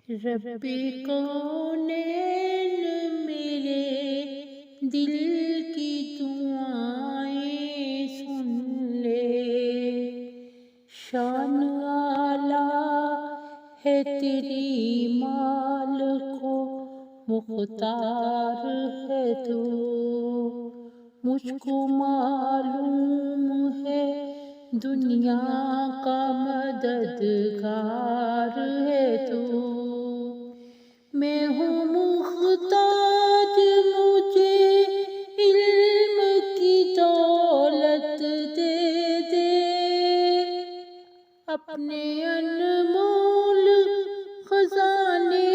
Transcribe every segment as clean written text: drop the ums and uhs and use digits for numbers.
رب کونین میرے دل کی دعائیں سن لے، شان اعلیٰ ہے تیری مال کو مختار ہے تو، مجھ کو معلوم ہے دنیا کا مددگار ہے تو، میں ہوں محتاج مجھے علم کی دولت دے دے، اپنے انمول خزانے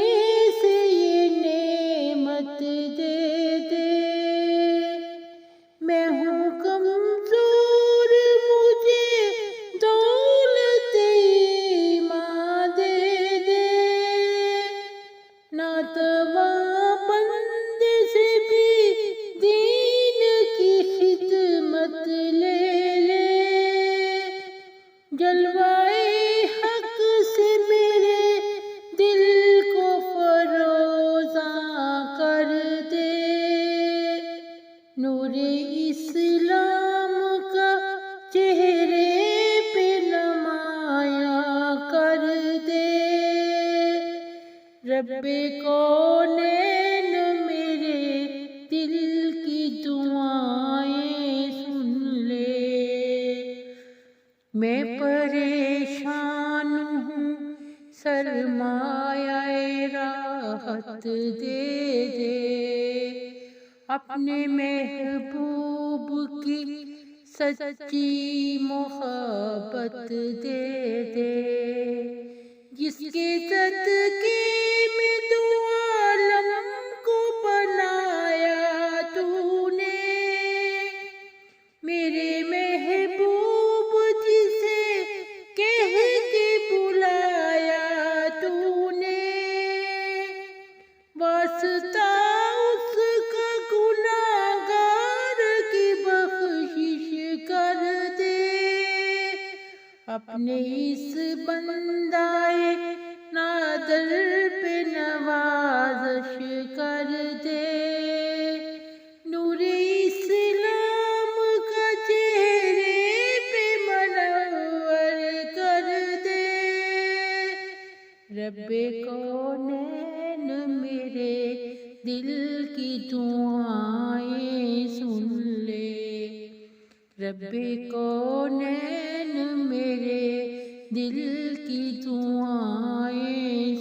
سے یہ نعمت دے دے، میں ہوں کمزور مجھے دولت ایمان دے دے، ناتواں بندے سے بھی دین کی خدمت لے لے، جلوائے حق سے میرے دل کو فروزاں کر دے، نور اسلام کا چہرے پہ نمایاں کر دے، رب کونین میرے دل کی دعائیں سن لے، میں پریشان ہوں سرمایہ راحت دے دے، اپنے محبوب کی سچی محبت دے دے، جس کے صدقے میں دو عالم کو بنایا تو نے، میرے محبوب جسے کہہ کے بلایا تو نے، واسطہ اس کا گناہگار کی بخشش کر دے، اپنے اس بندائے نادر پہ نوازش کر دے، نور اسلام کا چہرے پہ منور کر دے، رب کونین میرے دل کی دعائیں سن لے، رب کونین میرے دل کی دعائیں